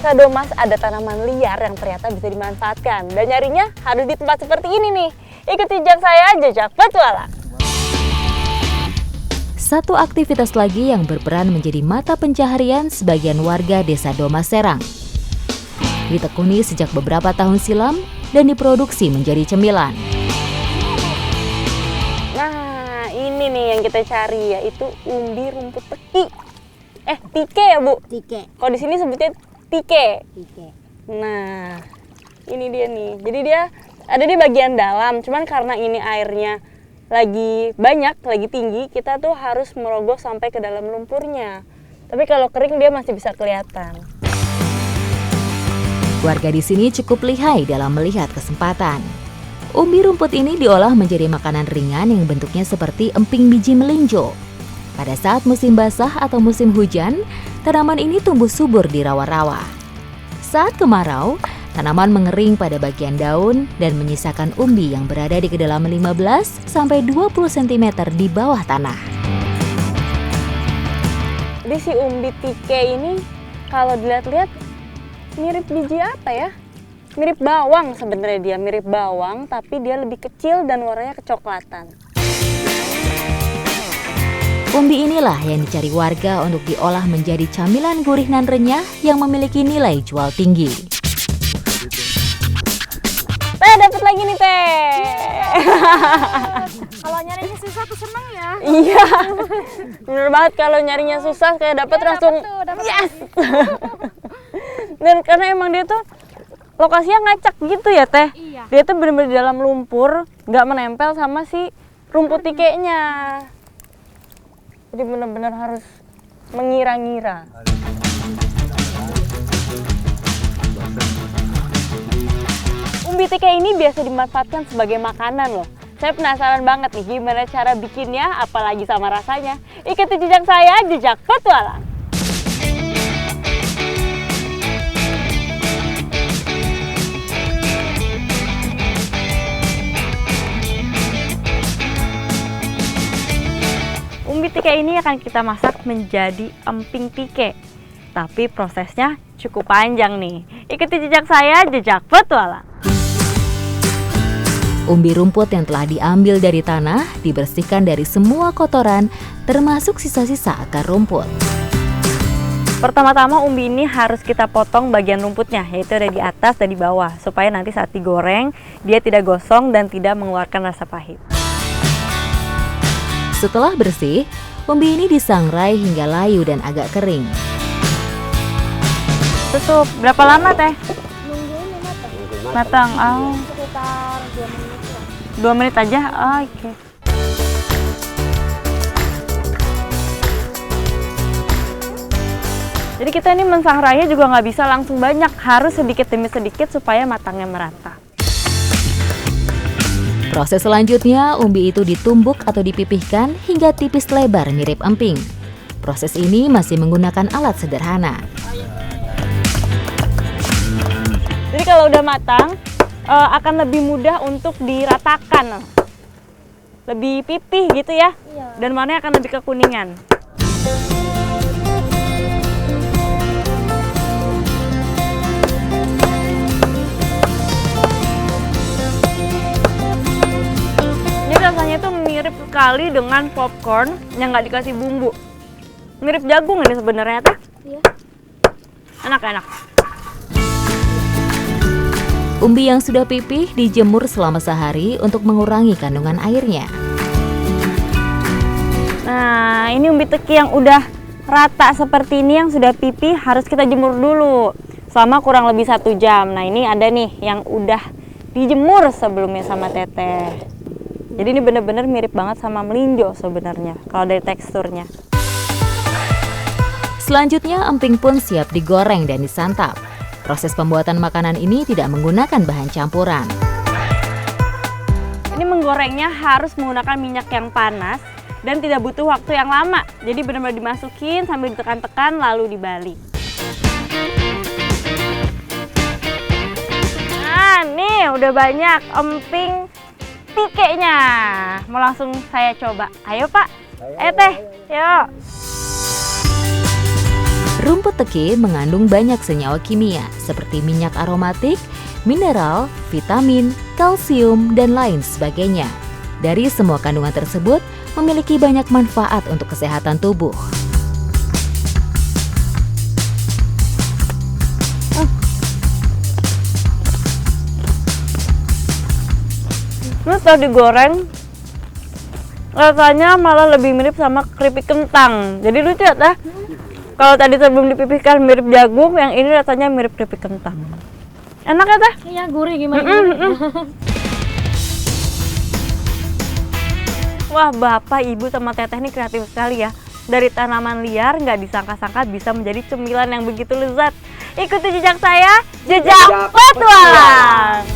Desa Domas ada tanaman liar yang ternyata bisa dimanfaatkan. Dan nyarinya harus di tempat seperti ini nih. Ikuti jejak saya, jejak petualang. Satu aktivitas lagi yang berperan menjadi mata pencaharian sebagian warga Desa Domas Serang. Ditekuni sejak beberapa tahun silam dan diproduksi menjadi cemilan. Nah, ini nih yang kita cari, yaitu umbi rumput teki. Tike ya, Bu? Tike. Kalau di sini sebutnya tike. Tike. Nah, ini dia nih. Jadi dia ada di bagian dalam, cuman karena ini airnya lagi banyak, lagi tinggi, kita tuh harus merogoh sampai ke dalam lumpurnya. Tapi kalau kering dia masih bisa kelihatan. Warga di sini cukup lihai dalam melihat kesempatan. Umbi rumput ini diolah menjadi makanan ringan yang bentuknya seperti emping biji melinjo. Pada saat musim basah atau musim hujan, tanaman ini tumbuh subur di rawa-rawa. Saat kemarau, tanaman mengering pada bagian daun dan menyisakan umbi yang berada di kedalaman 15-20 cm di bawah tanah. Jadi si umbi tike ini kalau dilihat-lihat mirip biji apa ya? Mirip bawang sebenarnya dia, mirip bawang tapi dia lebih kecil dan warnanya kecoklatan. Umbi inilah yang dicari warga untuk diolah menjadi camilan gurih nan renyah yang memiliki nilai jual tinggi. Teh, dapat lagi nih Teh. Kalau nyarinya susah tuh seneng ya. Iya, bener banget kalau nyarinya susah kayak dapat langsung dapet yes. Dan karena emang dia tuh lokasinya ngacak gitu ya Teh. Iya. Dia tuh bener-bener di dalam lumpur, nggak menempel sama si rumput tikenya. Jadi bener-bener harus mengira-ngira. Umbi tike ini biasa dimanfaatkan sebagai makanan loh. Saya penasaran banget nih gimana cara bikinnya, apalagi sama rasanya. Ikuti jejak saya, jejak petualang. Umbi tike ini akan kita masak menjadi emping tike. Tapi prosesnya cukup panjang nih. Ikuti jejak saya, jejak petualang. Umbi rumput yang telah diambil dari tanah dibersihkan dari semua kotoran, termasuk sisa-sisa akar rumput. Pertama-tama umbi ini harus kita potong bagian rumputnya, yaitu ada di atas dan di bawah, supaya nanti saat digoreng, dia tidak gosong dan tidak mengeluarkan rasa pahit. Setelah bersih, umbi ini disangrai hingga layu dan agak kering. Tutup, berapa lama Teh? Nunggu ini matang. Matang, oh. Sekitar 2 menit lah. 2 menit aja? Oh, oke. Jadi kita ini mensangrainya juga nggak bisa langsung banyak, harus sedikit demi sedikit supaya matangnya merata. Proses selanjutnya, umbi itu ditumbuk atau dipipihkan hingga tipis lebar mirip emping. Proses ini masih menggunakan alat sederhana. Jadi kalau udah matang, akan lebih mudah untuk diratakan. Lebih pipih gitu ya, Iya. dan warnanya akan lebih kekuningan. Ini rasanya tuh mirip sekali dengan popcorn yang nggak dikasih bumbu. Mirip jagung ini sebenarnya Teh. Iya. Enak-enak. Umbi yang sudah pipih dijemur selama sehari untuk mengurangi kandungan airnya. Nah, ini umbi teki yang udah rata seperti ini yang sudah pipih harus kita jemur dulu selama kurang lebih 1 jam. Nah, ini ada nih yang udah dijemur sebelumnya sama Teteh. Jadi ini bener-bener mirip banget sama melinjo sebenarnya kalau dari teksturnya. Selanjutnya, emping pun siap digoreng dan disantap. Proses pembuatan makanan ini tidak menggunakan bahan campuran. Ini menggorengnya harus menggunakan minyak yang panas dan tidak butuh waktu yang lama. Jadi benar-benar dimasukin sambil ditekan-tekan lalu dibalik. Nah, nih udah banyak emping tikenya. Mau langsung saya coba. Ayo Pak. Ayo Teh, yuk. Rumput teki mengandung banyak senyawa kimia seperti minyak aromatik, mineral, vitamin, kalsium, dan lain sebagainya. Dari semua kandungan tersebut memiliki banyak manfaat untuk kesehatan tubuh. Terus setelah digoreng, rasanya malah lebih mirip sama keripik kentang. Jadi lucu ya teh. Kalau tadi sebelum dipipihkan mirip jagung, yang ini rasanya mirip keripik kentang. Enak ya teh? Iya, gurih gimana? Gurih. Wah, bapak, ibu, sama teteh ini kreatif sekali ya. Dari tanaman liar nggak disangka-sangka bisa menjadi cemilan yang begitu lezat. Ikuti jejak saya, jejak petualang.